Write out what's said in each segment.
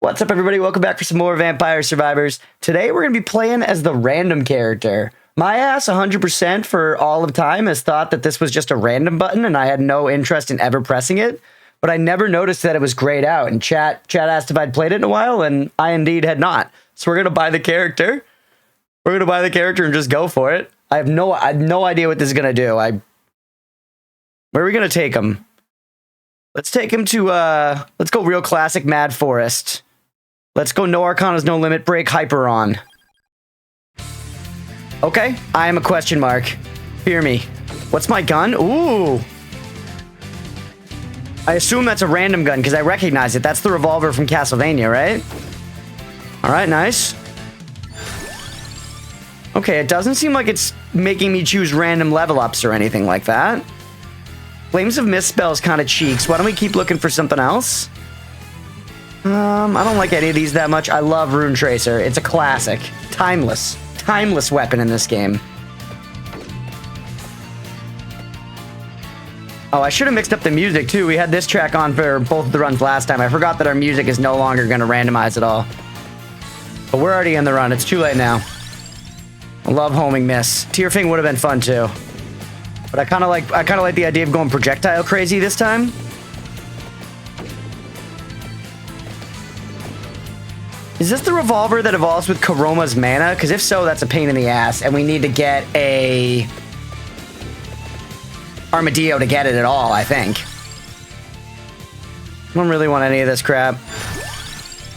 What's up, everybody? Welcome back for some more Vampire Survivors. Today, we're going to be playing as the random character. My ass, 100% for all of time, has thought that this was just a random button, and I had no interest in ever pressing it. But I never noticed that it was grayed out. And chat asked if I'd played it in a while, and I indeed had not. So we're going to buy the character. We're going to buy the character and just go for it. I have no idea what this is going to do. Where are we going to take him? Let's take him to, let's go real classic Mad Forest. Let's go No Arcana's No Limit, break Hyper on. Okay, I am a question mark. Fear me. What's my gun? Ooh. I assume that's a random gun because I recognize it. That's the revolver from Castlevania, right? All right, nice. Okay, it doesn't seem like it's making me choose random level ups or anything like that. Flames of Mist spells kind of cheeks. Why don't we keep looking for something else? I don't like any of these that much. I love Rune Tracer. It's a classic. Timeless weapon in this game. Oh, I should have mixed up the music too. We had this track on for both of the runs last time. I forgot that our music is no longer going to randomize at all. But we're already in the run. It's too late now. I love homing miss. Tearfing would have been fun too. But I kind of like the idea of going projectile crazy this time. Is this the revolver that evolves with Karoma's mana? Because if so, that's a pain in the ass, and we need to get a Armadillo to get it at all, I think. I don't really want any of this crap.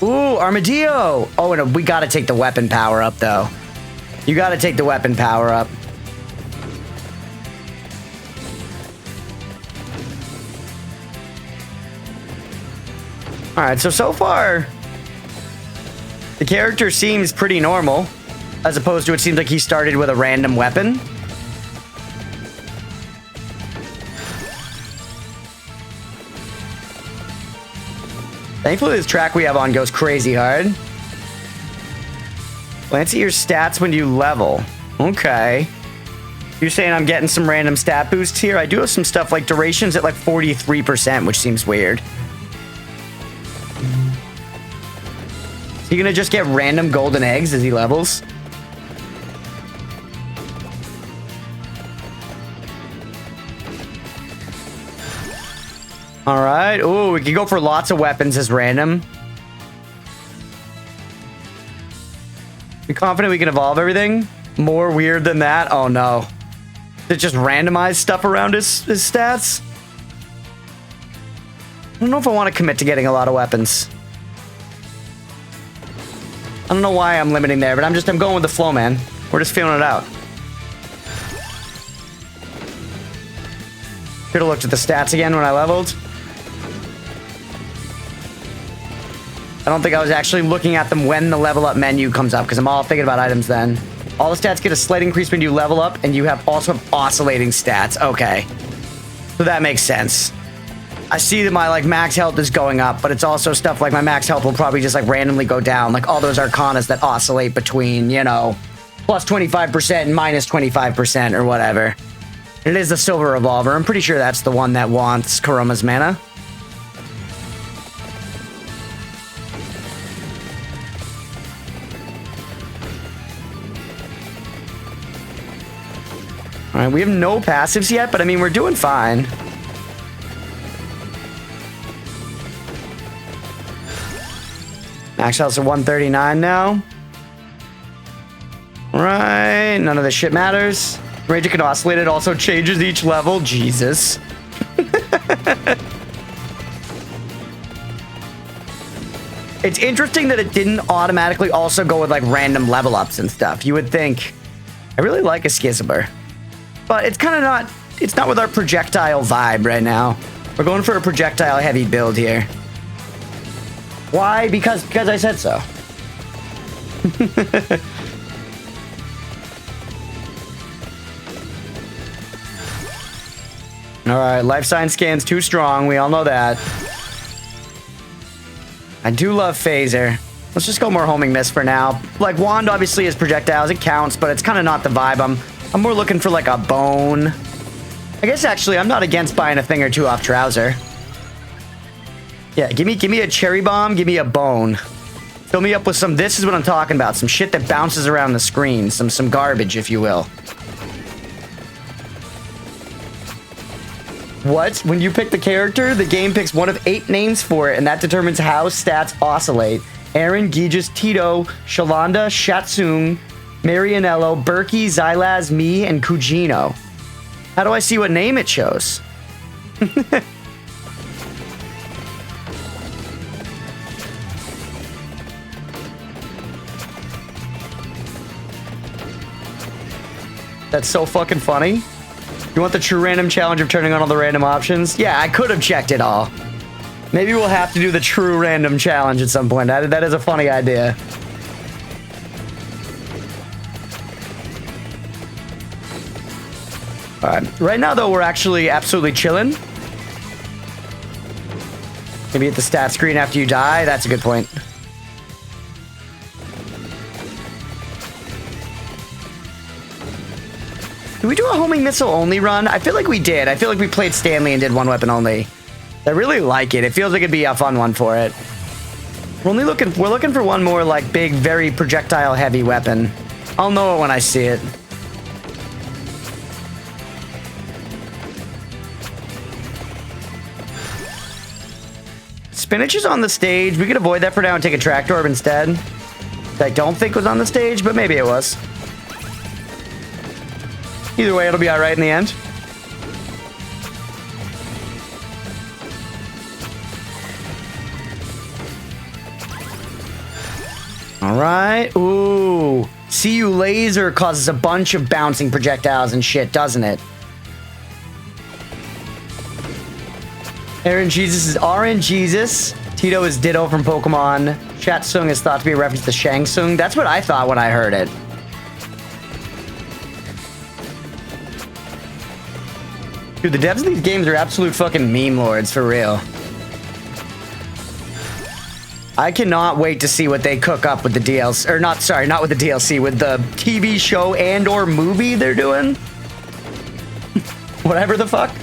Ooh, Armadillo! Oh, and we gotta take the weapon power up, though. You gotta take the weapon power up. Alright, so far, the character seems pretty normal, as opposed to it seems like he started with a random weapon. Thankfully, this track we have on goes crazy hard. Glance at your stats when you level. Okay. You're saying I'm getting some random stat boosts here? I do have some stuff like durations at like 43%, which seems weird. Is he gonna just get random golden eggs as he levels? Alright. Ooh, we can go for lots of weapons as random. You confident we can evolve everything? More weird than that? Oh no. Did it just randomize stuff around his stats? I don't know if I want to commit to getting a lot of weapons. I don't know why I'm limiting there, but I'm going with the flow, man. We're just feeling it out. Should have looked at the stats again when I leveled. I don't think I was actually looking at them when the level up menu comes up, because I'm all thinking about items then. All the stats get a slight increase when you level up, and you also have oscillating stats. Okay. So that makes sense. I see that my max health is going up, but it's also stuff like my max health will probably just randomly go down, like all those Arcanas that oscillate between, you know, plus 25% and minus 25% or whatever. It is the Silver Revolver. I'm pretty sure that's the one that wants Karoma's mana. All right, we have no passives yet, but I mean, we're doing fine. Max health's at 139 now. Right, none of this shit matters. Rage can oscillate, it also changes each level. Jesus. It's interesting that it didn't automatically also go with random level ups and stuff. You would think, I really like a Schismer. But it's kind of not, it's not with our projectile vibe right now. We're going for a projectile heavy build here. Why? Because I said so. Alright, life science scan's too strong. We all know that. I do love Phaser. Let's just go more homing miss for now. Wand obviously is projectiles. It counts, but it's kind of not the vibe. I'm more looking for a bone. I guess actually I'm not against buying a thing or two off Trouser. Yeah, give me a cherry bomb, give me a bone. Fill me up with some, this is what I'm talking about. Some shit that bounces around the screen. Some garbage, if you will. What? When you pick the character, the game picks one of 8 names for it, and that determines how stats oscillate. Aaron, Gijis, Tito, Shalanda, Shatsung, Marianello, Berkey, Xylaz, me, and Kujino. How do I see what name it shows? That's so fucking funny. You want the true random challenge of turning on all the random options? Yeah, I could have checked it all. Maybe we'll have to do the true random challenge at some point. That is a funny idea. Alright. Right now, though, we're actually absolutely chilling. Maybe hit the stat screen after you die. That's a good point. Did we do a homing missile only run? I feel like we did. I feel like we played Stanley and did one weapon only. I really like it. It feels like it'd be a fun one for it. We're looking for one more like big, very projectile heavy weapon. I'll know it when I see it. Spinach is on the stage. We could avoid that for now and take a tractor orb instead. I don't think was on the stage, but maybe it was. Either way, it'll be alright in the end. Alright. Ooh. See You Laser causes a bunch of bouncing projectiles and shit, doesn't it? Aaron Jesus is RN Jesus. Tito is Ditto from Pokemon. Shatsung is thought to be a reference to Shang Tsung. That's what I thought when I heard it. Dude, the devs of these games are absolute fucking meme lords, for real. I cannot wait to see what they cook up with the DLC, or not, sorry, not with the DLC, with the TV show and or movie they're doing. Whatever the fuck.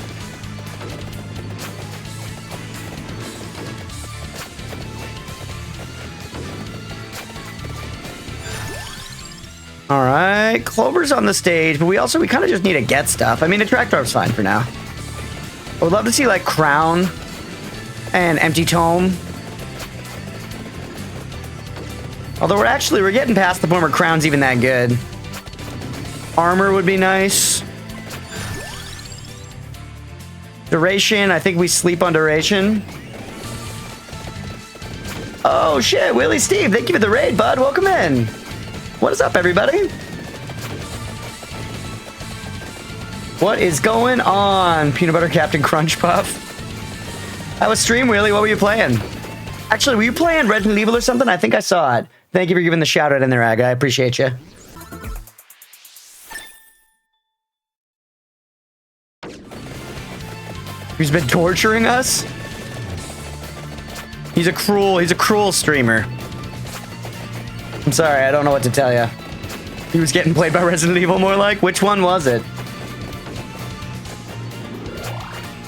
All right, Clover's on the stage, but we kind of just need to get stuff. I mean, the tractor orb's fine for now. I would love to see like Crown and Empty Tome. Although we're getting past the point where Crown's even that good. Armor would be nice. Duration, I think we sleep on duration. Oh shit, Willie Steve, thank you for the raid, bud. Welcome in. What is up, everybody? What is going on, Peanut Butter Captain Crunchpuff? How was stream, Willie? What were you playing? Actually, were you playing Resident Evil or something? I think I saw it. Thank you for giving the shout out in there, Aga. I appreciate you. He's been torturing us? He's a cruel streamer. I'm sorry, I don't know what to tell you. He was getting played by Resident Evil more like? Which one was it?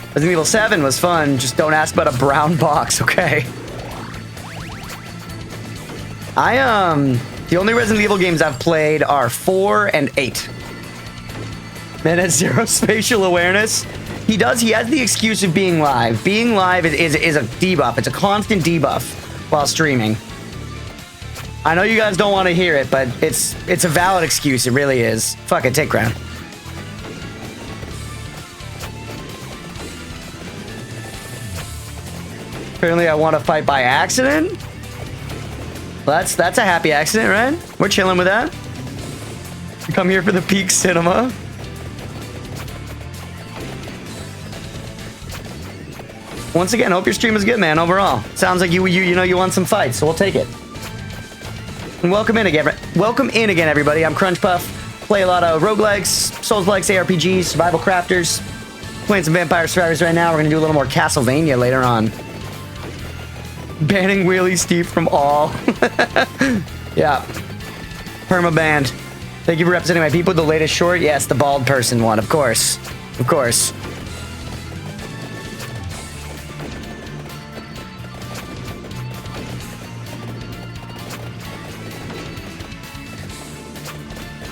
Resident Evil 7 was fun, just don't ask about a brown box, okay? The only Resident Evil games I've played are 4 and 8. Man has 0 spatial awareness. He has the excuse of being live. Being live is a debuff. It's a constant debuff while streaming. I know you guys don't want to hear it, but it's a valid excuse. It really is. Fuck it, take Crown. Apparently I want to fight by accident. Well, that's a happy accident, right? We're chilling with that. We come here for the peak cinema. Once again, hope your stream is good, man, overall. Sounds like you know you want some fights, so we'll take it. And welcome in again, everybody. I'm Crunchpuff. Play a lot of roguelikes, Souls-likes, ARPGs, survival crafters. Playing some Vampire Survivors right now. We're gonna do a little more Castlevania later on. Banning Wheelie Steve from all. Yeah. Perma-banned. Thank you for representing my people. The latest short? Yes, the bald person one, of course. Of course.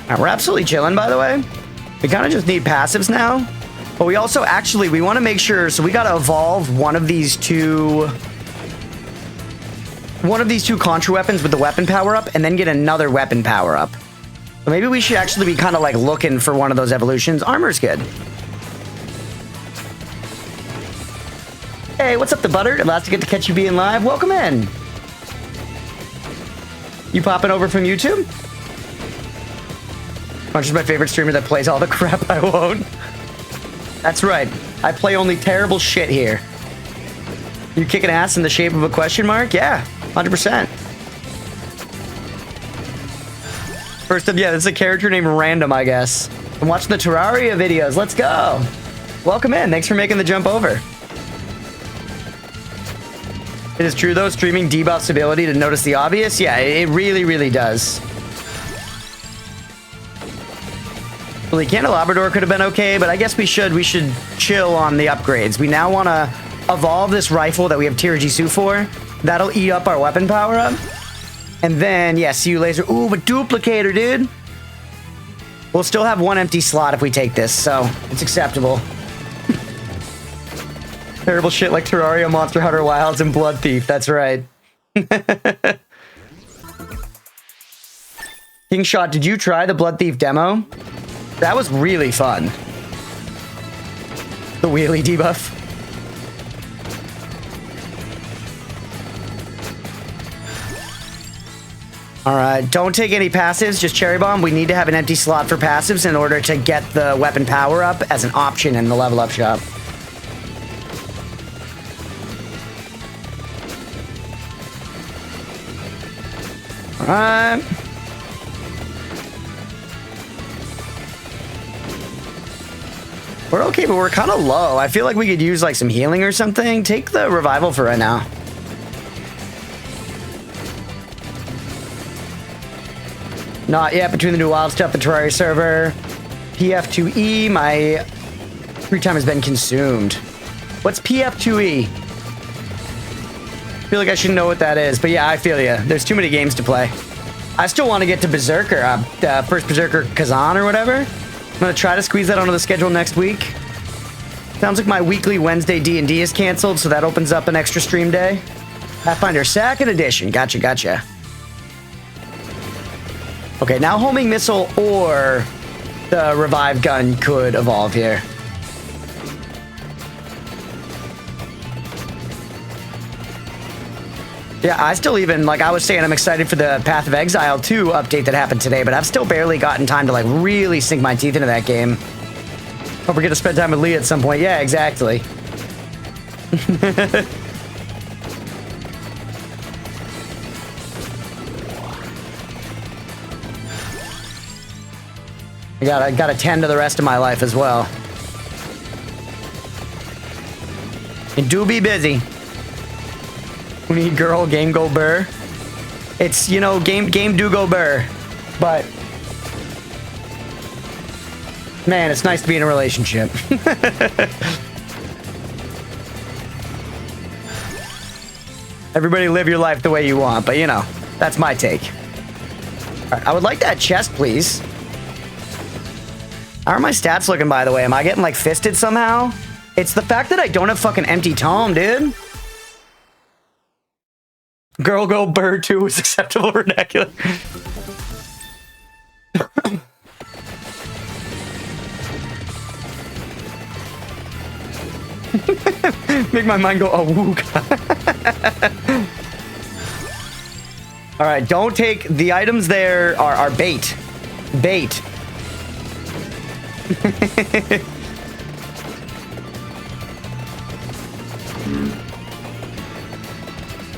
All right, we're absolutely chilling, by the way. We kind of just need passives now. But we also actually, we want to make sure, so we got to evolve one of these two contra weapons with the weapon power up and then get another weapon power up. So maybe we should actually be kind of like looking for one of those evolutions. Armor's good. Hey, what's up, the butter? At last I get to catch you being live. Welcome in. You popping over from YouTube? Crunch is my favorite streamer that plays all the crap I won't. That's right. I play only terrible shit here. You kicking ass in the shape of a question mark? Yeah, 100%. First up, yeah, this is a character named Random, I guess. I'm watching the Terraria videos. Let's go. Welcome in. Thanks for making the jump over. It is true, though, streaming debuffs ability to notice the obvious. Yeah, it really, really does. Well, the Candelabrador could have been okay, but I guess we should chill on the upgrades. We now want to evolve this rifle that we have Tier Jisoo for. That'll eat up our weapon power-up. And then, yeah, see you laser. Ooh, but duplicator, dude. We'll still have one empty slot if we take this, so it's acceptable. Terrible shit like Terraria, Monster Hunter Wilds, and Blood Thief. That's right. King Shot, did you try the Blood Thief demo? That was really fun. The wheelie debuff. Alright, don't take any passives, just Cherry Bomb. We need to have an empty slot for passives in order to get the weapon power up as an option in the level up shop. Alright. We're okay, but we're kind of low. I feel like we could use like some healing or something. Take the revival for right now. Not yet. Between the new wild stuff, the Terraria server, PF2E, my free time has been consumed. What's PF2E? I feel like I should know what that is, but yeah, I feel you. There's too many games to play. I still want to get to Berserker, first Berserker Kazan or whatever. I'm going to try to squeeze that onto the schedule next week. Sounds like my weekly Wednesday D&D is canceled, so that opens up an extra stream day. Pathfinder 2nd edition. Gotcha, gotcha. Okay, now homing missile or the revive gun could evolve here. Yeah, I still even, like I was saying, I'm excited for the Path of Exile 2 update that happened today, but I've still barely gotten time to, like, really sink my teeth into that game. Hope we get to spend time with Lee at some point. Yeah, exactly. I gotta tend to the rest of my life as well. And do be busy. We need girl, game go burr. It's, you know, game do go burr. But man, it's nice to be in a relationship. Everybody live your life the way you want, but you know, that's my take. All right, I would like that chest, please. How are my stats looking, by the way? Am I getting, like, fisted somehow? It's the fact that I don't have fucking empty tome, dude. Girl go bird 2 is acceptable vernacular. Make my mind go awooga. All right, don't take the items there are bait. Bait.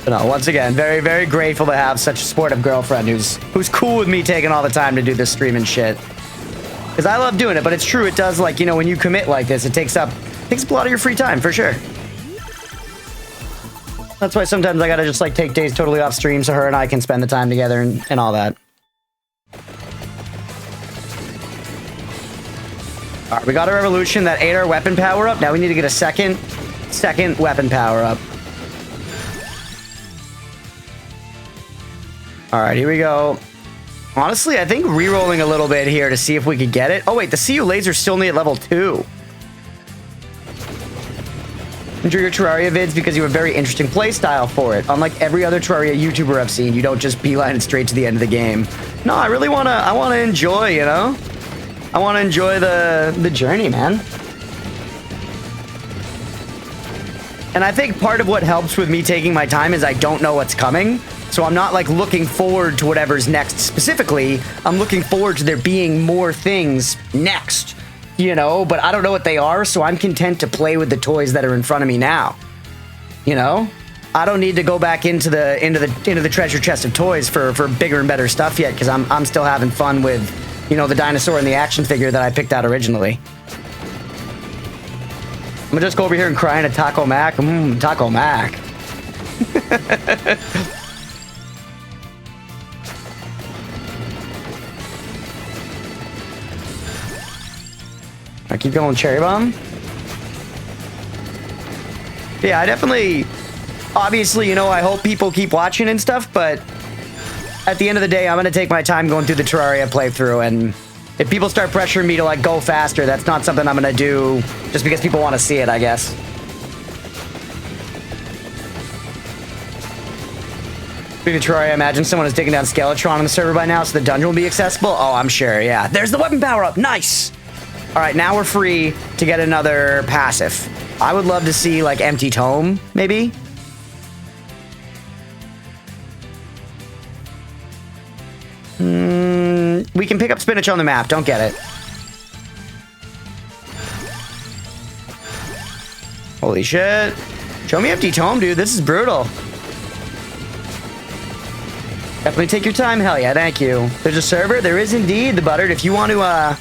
No, once again, very, very grateful to have such a supportive girlfriend who's cool with me taking all the time to do this stream and shit. Because I love doing it, but it's true, it does, like, you know, when you commit like this, it takes up a lot of your free time, for sure. That's why sometimes I gotta just, like, take days totally off stream so her and I can spend the time together and all that. All right, we got our evolution that ate our weapon power up. Now we need to get a second weapon power up. All right, here we go. Honestly, I think re-rolling a little bit here to see if we could get it. Oh, wait, the CU laser's still only at level 2. Enjoy your Terraria vids because you have a very interesting play style for it. Unlike every other Terraria YouTuber I've seen, you don't just beeline it straight to the end of the game. No, I really want to enjoy, you know? I want to enjoy the journey, man. And I think part of what helps with me taking my time is I don't know what's coming. So I'm not like looking forward to whatever's next specifically. I'm looking forward to there being more things next, you know, but I don't know what they are. So I'm content to play with the toys that are in front of me now. You know, I don't need to go back into the treasure chest of toys for bigger and better stuff yet. Cause I'm still having fun with, you know, the dinosaur and the action figure that I picked out originally. I'm gonna just go over here and cry in a Taco Mac. Taco Mac. I keep going Cherry Bomb. Yeah, I definitely, obviously, you know, I hope people keep watching and stuff, but at the end of the day, I'm gonna take my time going through the Terraria playthrough, and if people start pressuring me to like go faster, that's not something I'm gonna do just because people want to see it, I guess. Speaking of Terraria, I imagine someone is digging down Skeletron on the server by now, so the dungeon will be accessible. Oh, I'm sure, yeah. There's the weapon power-up, nice! All right, now we're free to get another passive. I would love to see like Empty Tome, maybe? We can pick up spinach on the map. Don't get it. Holy shit. Show me Empty Tome, dude. This is brutal. Definitely take your time. Hell yeah, thank you. There's a server. There is indeed, the Buttered. If you want to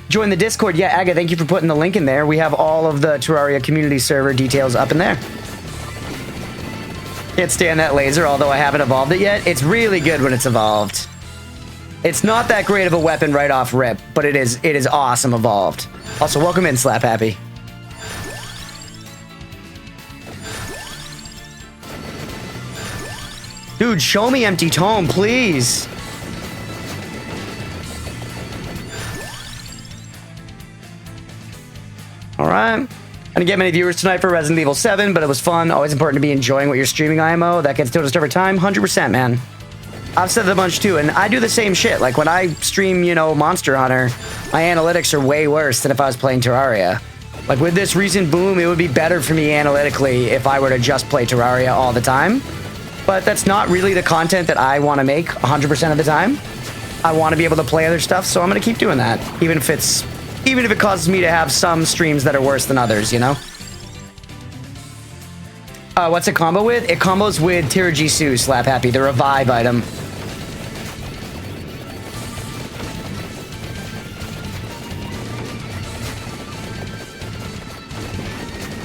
join the Discord, yeah, Aga, thank you for putting the link in there. We have all of the Terraria community server details up in there. Can't stand that laser, although I haven't evolved it yet. It's really good when it's evolved. It's not that great of a weapon right off rip, but it is awesome evolved. Also, welcome in, Slap Happy. Dude, show me Empty Tome, please. All right. I didn't get many viewers tonight for Resident Evil 7, but it was fun. Always important to be enjoying what you're streaming, IMO. That gets noticed over time. 100%, man. I've said it a bunch too, and I do the same shit. Like when I stream, you know, Monster Hunter, my analytics are way worse than if I was playing Terraria. Like with this recent boom, it would be better for me analytically if I were to just play Terraria all the time. But that's not really the content that I want to make 100% of the time. I want to be able to play other stuff, so I'm going to keep doing that, even if it causes me to have some streams that are worse than others, you know? What's it combo with? It combos with Tirajisu, Slap Happy, the revive item.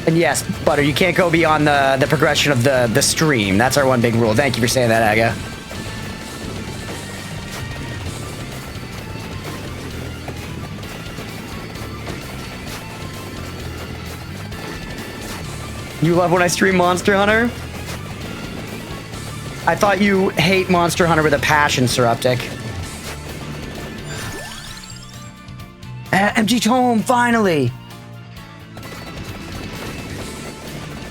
And yes, Butter, you can't go beyond the progression of the stream. That's our one big rule. Thank you for saying that, Aga. You love when I stream Monster Hunter? I thought you hate Monster Hunter with a passion, Seruptic. Empty Tome, finally!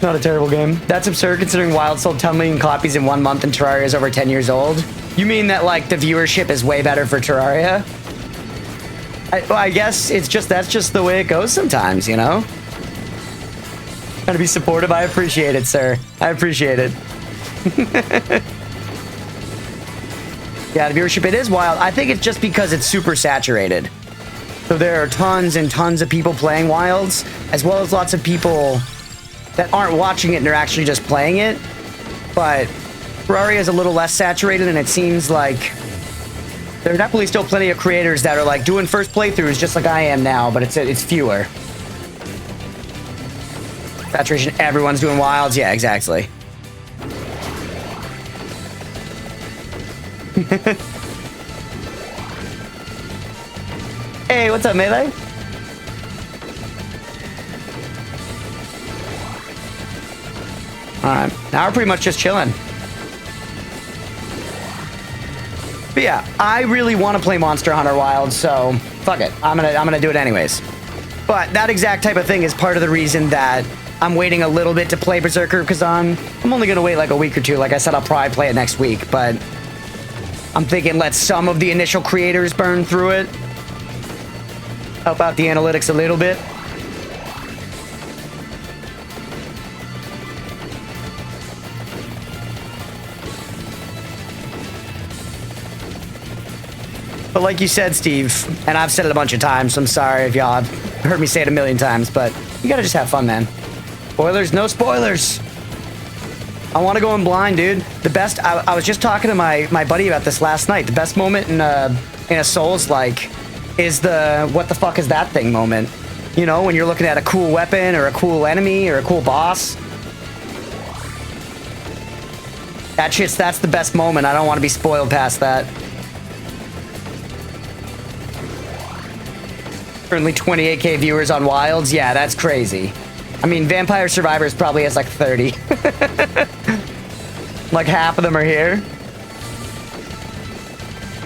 Not a terrible game. That's absurd considering Wild sold 10 million copies in 1 month and Terraria is over 10 years old. You mean that, like, the viewership is way better for Terraria? I guess it's just, that's just the way it goes sometimes, you know? Trying to be supportive. I appreciate it, sir. I appreciate it. Yeah, the viewership, it is wild. I think it's just because it's super saturated. So there are tons and tons of people playing Wilds, as well as lots of people that aren't watching it and they're actually just playing it. But Terraria is a little less saturated, and it seems like there are definitely still plenty of creators that are like doing first playthroughs just like I am now, but it's fewer. Saturation, everyone's doing Wilds. Yeah, exactly. Hey, what's up, Melee? Alright, now we're pretty much just chilling. But yeah, I really want to play Monster Hunter Wilds, so fuck it. I'm gonna do it anyways. But that exact type of thing is part of the reason that I'm waiting a little bit to play Berserker, because I'm only gonna wait like a week or two. Like I said, I'll probably play it next week, but I'm thinking let some of the initial creators burn through it. Help out the analytics a little bit. But like you said, Steve, and I've said it a bunch of times, so I'm sorry if y'all have heard me say it a million times, but you gotta just have fun, man. Spoilers, no spoilers. I want to go in blind, dude. The best, I was just talking to my buddy about this last night. The best moment in a Souls-like is the what the fuck is that thing moment. You know, when you're looking at a cool weapon or a cool enemy or a cool boss. That's the best moment. I don't want to be spoiled past that. Currently 28k viewers on Wilds. Yeah, that's crazy. I mean, Vampire Survivors probably has like 30. Like half of them are here.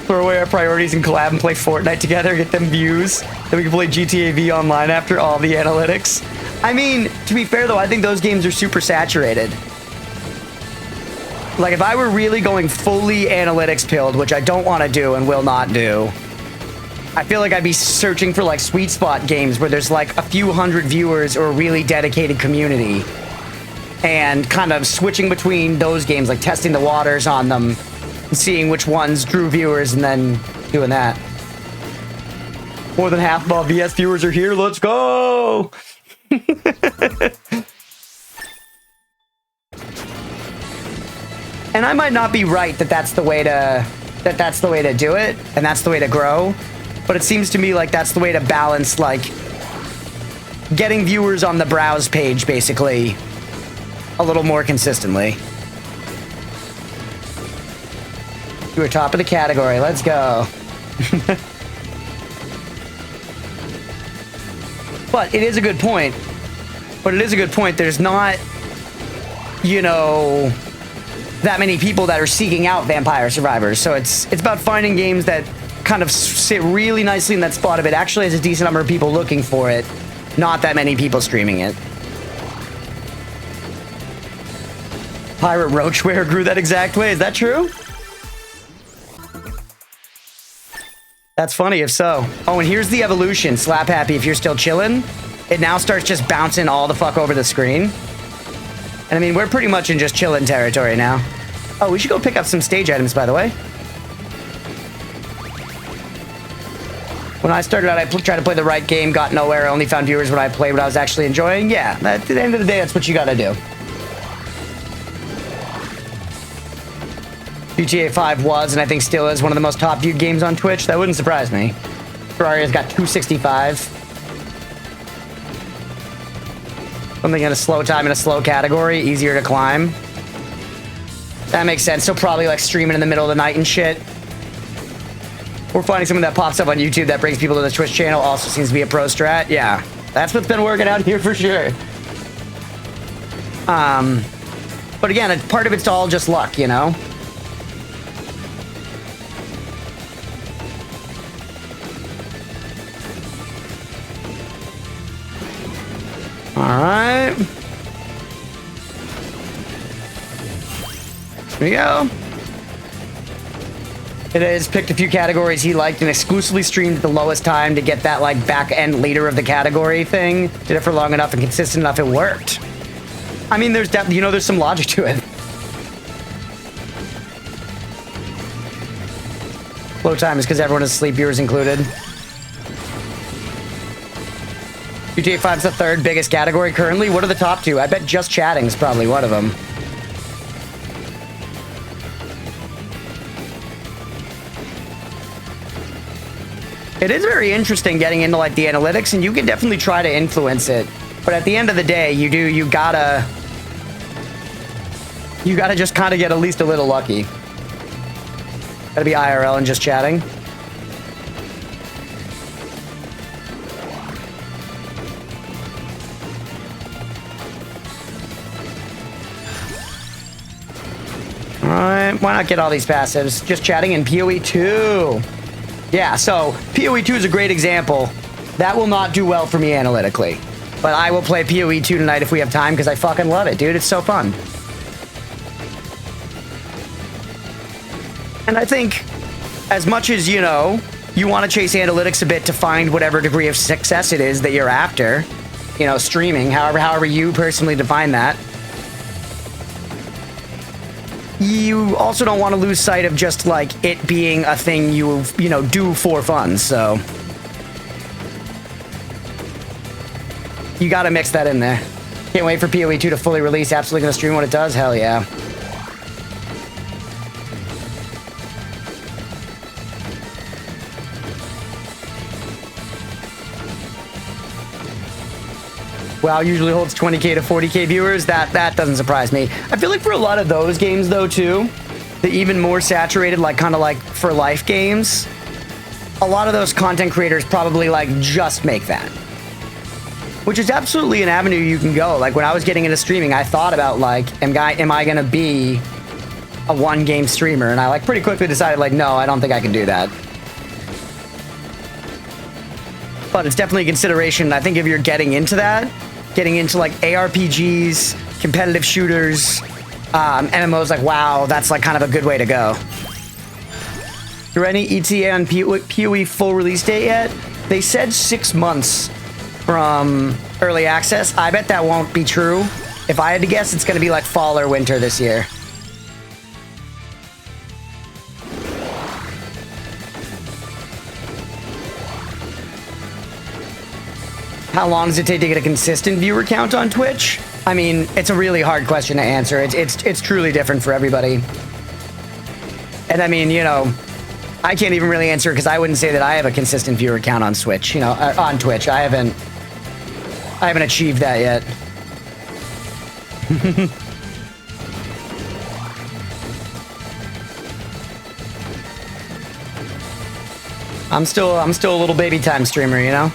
Throw away our priorities and collab and play Fortnite together, get them views. Then we can play GTA V online after all the analytics. I mean, to be fair though, I think those games are super saturated. Like if I were really going fully analytics pilled, which I don't want to do and will not do, I feel like I'd be searching for like sweet spot games where there's like a few hundred viewers or a really dedicated community, and kind of switching between those games, like testing the waters on them, and seeing which ones drew viewers and then doing that. More than half of all VS viewers are here. Let's go. And I might not be right that that's the way to do it and that's the way to grow. But it seems to me like that's the way to balance, like, getting viewers on the browse page, basically, a little more consistently. You were top of the category. Let's go. But it is a good point. There's not, you know, that many people that are seeking out Vampire Survivors. So it's about finding games that kind of sit really nicely in that spot of it actually has a decent number of people looking for it, not that many people streaming it. Pirate Roachware grew that exact way. Is that true? That's funny if so. Oh, and here's the evolution. Slap happy if you're still chilling. It now starts just bouncing all the fuck over the screen. And I mean, we're pretty much in just chillin' territory now. Oh, we should go pick up some stage items, by the way. When I started out, I tried to play the right game, got nowhere, only found viewers when I played what I was actually enjoying. Yeah, at the end of the day, that's what you gotta do. GTA 5 was, and I think still is, one of the most top viewed games on Twitch. That wouldn't surprise me. Ferrari's got 265. Something in a slow time in a slow category, easier to climb. That makes sense. So probably like streaming in the middle of the night and shit. Or finding something that pops up on YouTube that brings people to the Twitch channel also seems to be a pro strat. Yeah, that's what's been working out here for sure. But again, part of it's all just luck, you know? All right. Here we go. It has picked a few categories he liked and exclusively streamed at the lowest time to get that like back end leader of the category thing. Did it for long enough and consistent enough, it worked. I mean, there's definitely, you know, there's some logic to it. Low time is because everyone is asleep, viewers included. GTA 5 is the third biggest category currently. What are the top two? I bet just chatting is probably one of them. It is very interesting getting into like the analytics, and you can definitely try to influence it. But at the end of the day, you gotta just kind of get at least a little lucky. Gotta be IRL and just chatting. All right. why not get all these passives? Just chatting in PoE 2. Yeah, so PoE 2 is a great example. That will not do well for me analytically. But I will play PoE 2 tonight if we have time because I fucking love it, dude. It's so fun. And I think as much as, you know, you want to chase analytics a bit to find whatever degree of success it is that you're after, you know, streaming, however you personally define that, you also don't want to lose sight of just like it being a thing you know, do for fun. So you got to mix that in there. Can't wait for PoE 2 to fully release. Absolutely going to stream when it does. Hell yeah. WoW usually holds 20k to 40k viewers. That doesn't surprise me. I feel like for a lot of those games though too, the even more saturated, like kind of like for life games, a lot of those content creators probably like just make that, which is absolutely an avenue you can go. Like when I was getting into streaming, I thought about like, am I gonna be a one game streamer? And I like pretty quickly decided like, no, I don't think I can do that. But it's definitely a consideration. I think if you're getting into that, getting into like ARPGs, competitive shooters, MMOs like WoW, that's like kind of a good way to go. Is there any ETA on PoE full release date yet? They said 6 months from early access. I bet that won't be true. If I had to guess, it's going to be like fall or winter this year. How long does it take to get a consistent viewer count on Twitch? I mean, it's a really hard question to answer. It's truly different for everybody. And I mean, you know, I can't even really answer because I wouldn't say that I have a consistent viewer count on Switch. You know, on Twitch, I haven't achieved that yet. I'm still a little baby time streamer, you know.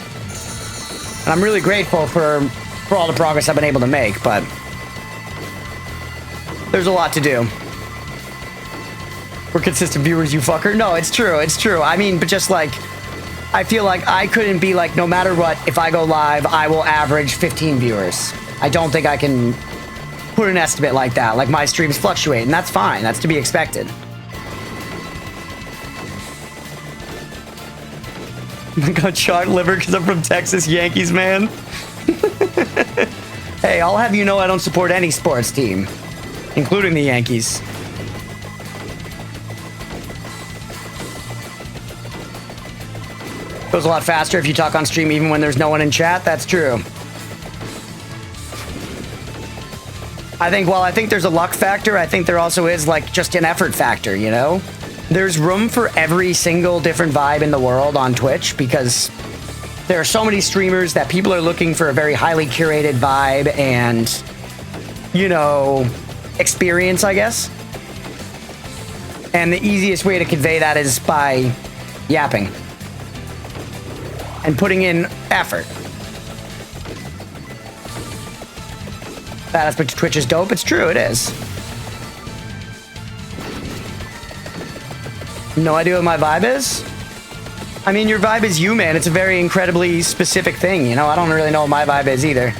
And I'm really grateful for all the progress I've been able to make, but there's a lot to do. We're consistent viewers, you fucker. No, it's true. It's true. I mean, but just like, I feel like I couldn't be like, no matter what, if I go live, I will average 15 viewers. I don't think I can put an estimate like that. Like my streams fluctuate, and that's fine. That's to be expected. I got shot liver because I'm from Texas Yankees, man. Hey, I'll have you know I don't support any sports team, including the Yankees. Goes a lot faster if you talk on stream even when there's no one in chat. That's true. I think there's a luck factor, I think there also is like just an effort factor, you know? There's room for every single different vibe in the world on Twitch because there are so many streamers that people are looking for a very highly curated vibe and, you know, experience, I guess. And the easiest way to convey that is by yapping and putting in effort. That aspect of Twitch is dope. It's true, it is. No idea what my vibe is? I mean, your vibe is you, man. It's a very incredibly specific thing, you know? I don't really know what my vibe is either.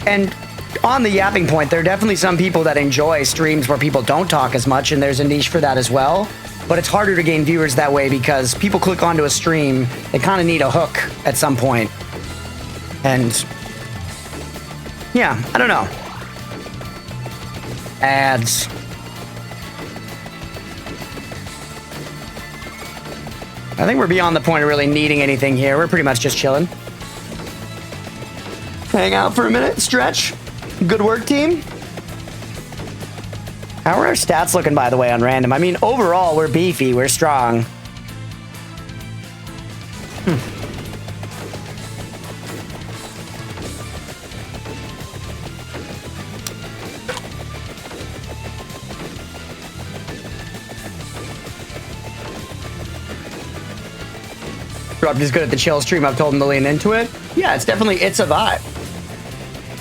And on the yapping point, there are definitely some people that enjoy streams where people don't talk as much, and there's a niche for that as well. But it's harder to gain viewers that way because people click onto a stream, they kind of need a hook at some point. And yeah, I don't know. Ads. I think we're beyond the point of really needing anything here. We're pretty much just chilling. Hang out for a minute, stretch. Good work, team. How are our stats looking, by the way, on random? I mean, overall, we're beefy. We're strong. Rob is good at the chill stream. I've told him to lean into it. Yeah, it's a vibe.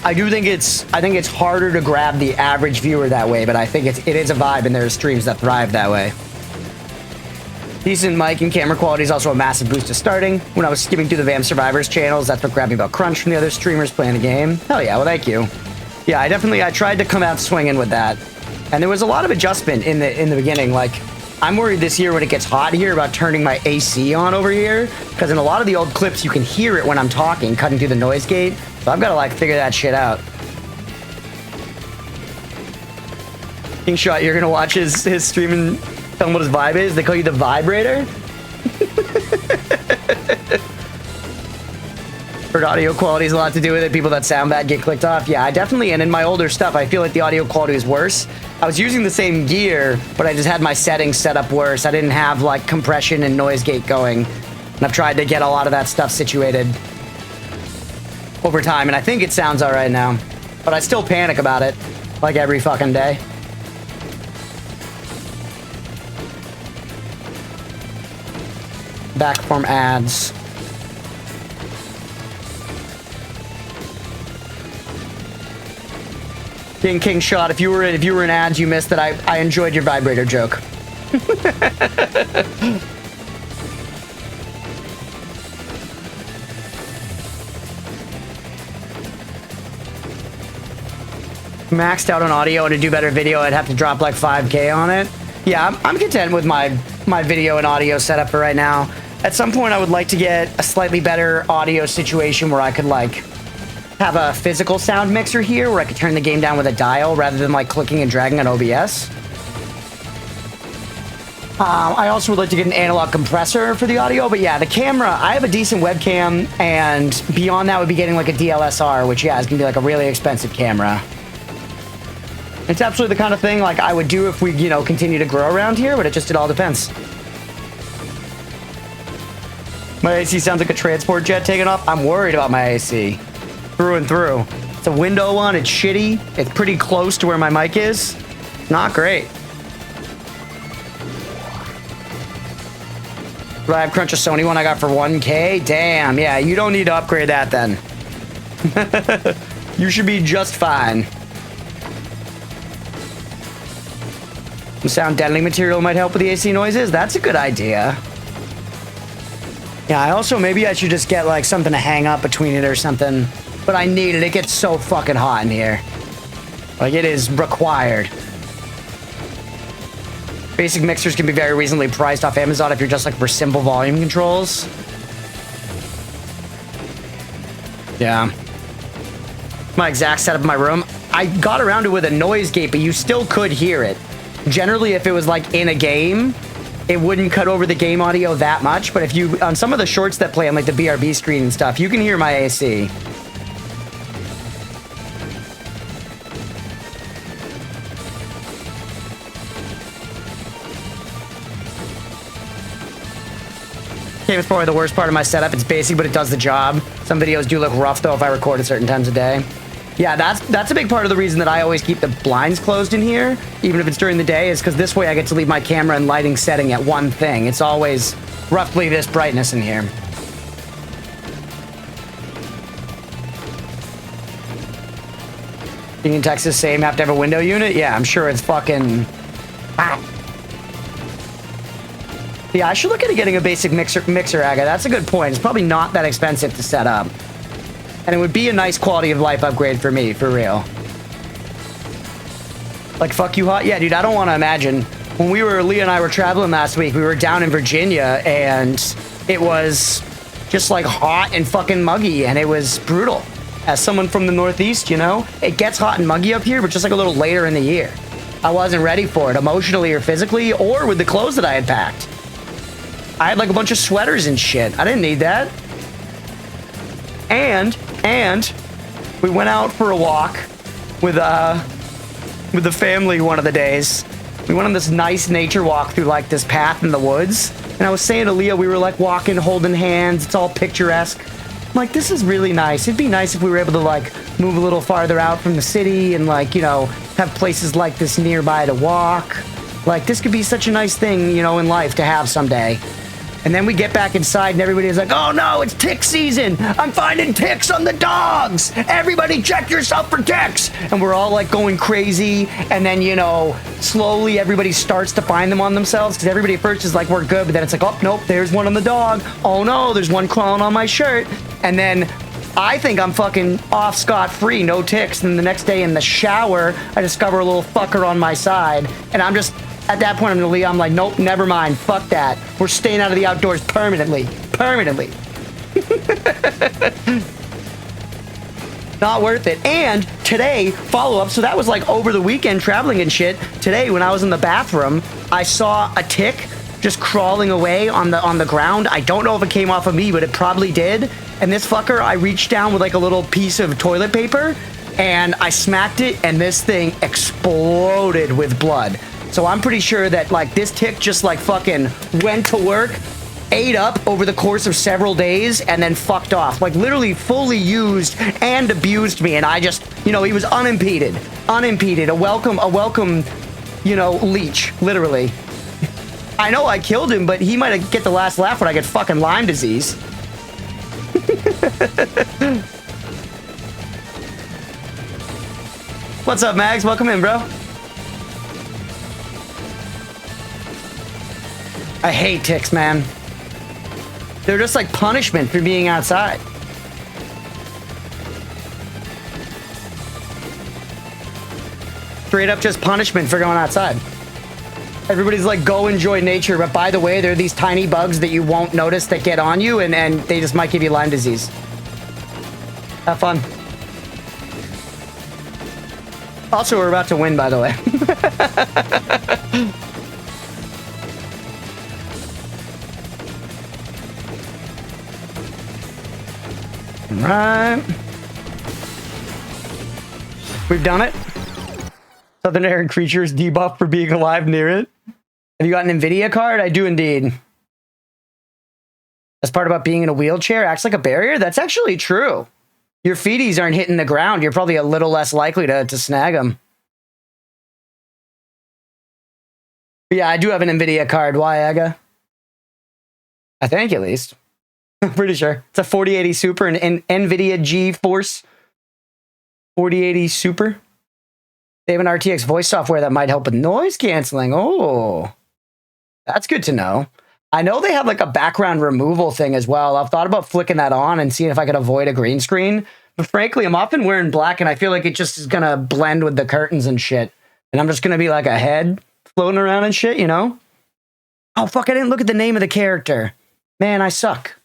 I think it's harder to grab the average viewer that way, but I think it is a vibe, and there are streams that thrive that way. Decent mic and camera quality is also a massive boost to starting. When I was skimming through the VM Survivors channels, that's what grabbed me about Crunch from the other streamers playing the game. Hell yeah, well thank you. Yeah, I tried to come out swinging with that. And there was a lot of adjustment in the beginning. Like, I'm worried this year when it gets hot here about turning my AC on over here, because in a lot of the old clips you can hear it when I'm talking, cutting through the noise gate. So I've got to like figure that shit out. King Shot, you're gonna watch his stream and tell him what his vibe is? They call you the vibrator? Heard audio quality has a lot to do with it. People that sound bad get clicked off. Yeah, I definitely, and in my older stuff, I feel like the audio quality is worse. I was using the same gear, but I just had my settings set up worse. I didn't have like compression and noise gate going. And I've tried to get a lot of that stuff situated over time, and I think it sounds all right now. But I still panic about it, like every fucking day. Back from ads. King Shot, if you were in ads, you missed that I enjoyed your vibrator joke. Maxed out on audio, and to do better video, I'd have to drop like 5K on it. Yeah, I'm content with my video and audio setup for right now. At some point, I would like to get a slightly better audio situation where I could like have a physical sound mixer here where I could turn the game down with a dial rather than like clicking and dragging on OBS. I also would like to get an analog compressor for the audio, but yeah, the camera, I have a decent webcam, and beyond that would be getting like a DLSR, which yeah, is gonna be like a really expensive camera. It's absolutely the kind of thing like I would do if we, you know, continue to grow around here, but it all depends. My AC sounds like a transport jet taking off. I'm worried about my AC. Through and through. It's a window one, it's shitty. It's pretty close to where my mic is. Not great. Do I have Crunch a Sony one I got for 1K? Damn, yeah, you don't need to upgrade that then. You should be just fine. Some sound deadening material might help with the AC noises. That's a good idea. Yeah, I also, maybe I should just get like something to hang up between it or something. But I need it. It gets so fucking hot in here. Like, it is required. Basic mixers can be very reasonably priced off Amazon if you're just looking for simple volume controls. Yeah. My exact setup in my room. I got around to it with a noise gate, but you still could hear it. Generally, if it was like in a game, it wouldn't cut over the game audio that much. But if you, on some of the shorts that play on like the BRB screen and stuff, you can hear my AC. Game is probably the worst part of my setup. It's basic, but it does the job. Some videos do look rough, though, if I record at certain times a day. Yeah, that's a big part of the reason that I always keep the blinds closed in here, even if it's during the day, is because this way I get to leave my camera and lighting setting at one thing. It's always roughly this brightness in here. Union, Texas, same, have to have a window unit? Yeah, I'm sure it's fucking... Ah. Yeah, I should look into getting a basic mixer, Aga. That's a good point. It's probably not that expensive to set up. And it would be a nice quality of life upgrade for me, for real. Like, fuck you hot? Yeah, dude, I don't want to imagine. When Leah and I were traveling last week, we were down in Virginia, and it was just, like, hot and fucking muggy, and it was brutal. As someone from the Northeast, you know, it gets hot and muggy up here, but just, like, a little later in the year. I wasn't ready for it, emotionally or physically, or with the clothes that I had packed. I had like a bunch of sweaters and shit. I didn't need that. And we went out for a walk with the family one of the days. We went on this nice nature walk through like this path in the woods. And I was saying to Leah, we were like walking, holding hands. It's all picturesque. I'm like, this is really nice. It'd be nice if we were able to like move a little farther out from the city and like, you know, have places like this nearby to walk. Like, this could be such a nice thing, you know, in life to have someday. And then we get back inside and everybody's like, oh no, it's tick season. I'm finding ticks on the dogs. Everybody check yourself for ticks. And we're all like going crazy. And then, you know, slowly everybody starts to find them on themselves because everybody at first is like, we're good. But then it's like, oh, nope, there's one on the dog. Oh no, there's one crawling on my shirt. And then I think I'm fucking off scot-free, no ticks. And the next day in the shower, I discover a little fucker on my side. And I'm just, at that point, I'm like, nope, never mind. Fuck that. We're staying out of the outdoors permanently. Permanently. Not worth it. And today, follow-up, so that was like over the weekend traveling and shit. Today, when I was in the bathroom, I saw a tick just crawling away on the ground. I don't know if it came off of me, but it probably did. And this fucker, I reached down with like a little piece of toilet paper and I smacked it and this thing exploded with blood. So I'm pretty sure that like this tick just like fucking went to work, ate up over the course of several days and then fucked off. Like literally fully used and abused me. And I just, you know, he was unimpeded. Unimpeded. A welcome, you know, leech, literally. I know I killed him, but he might get the last laugh when I get fucking Lyme disease. What's up, Mags? Welcome in, bro. I hate ticks, man. They're just like punishment for being outside. Straight up just punishment for going outside. Everybody's like, go enjoy nature, but by the way, there are these tiny bugs that you won't notice that get on you, and they just might give you Lyme disease. Have fun. Also, we're about to win, by the way. Right. We've done it. Southern air creatures debuff for being alive near it. Have you got an NVIDIA card? I do indeed. That's part about being in a wheelchair. Acts like a barrier? That's actually true. Your feeties aren't hitting the ground. You're probably a little less likely to snag them. But yeah, I do have an NVIDIA card. Why, Aga? I think, at least. I'm pretty sure. It's a 4080 Super, an NVIDIA GeForce 4080 Super. They have an RTX voice software that might help with noise canceling. Oh, that's good to know. I know they have like a background removal thing as well. I've thought about flicking that on and seeing if I could avoid a green screen. But frankly, I'm often wearing black and I feel like it just is going to blend with the curtains and shit. And I'm just going to be like a head floating around and shit, you know? Oh, fuck, I didn't look at the name of the character. Man, I suck.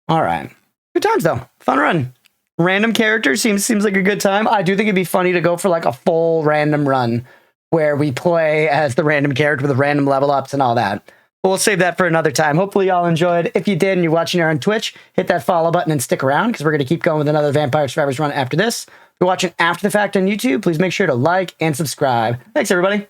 All right. Good times, though. Fun run. Random character seems like a good time. I do think it'd be funny to go for like a full random run where we play as the random character with random level ups and all that. But we'll save that for another time. Hopefully y'all enjoyed. If you did and you're watching here on Twitch, hit that follow button and stick around because we're going to keep going with another Vampire Survivors run after this. If you're watching after the fact on YouTube, please make sure to like and subscribe. Thanks, everybody.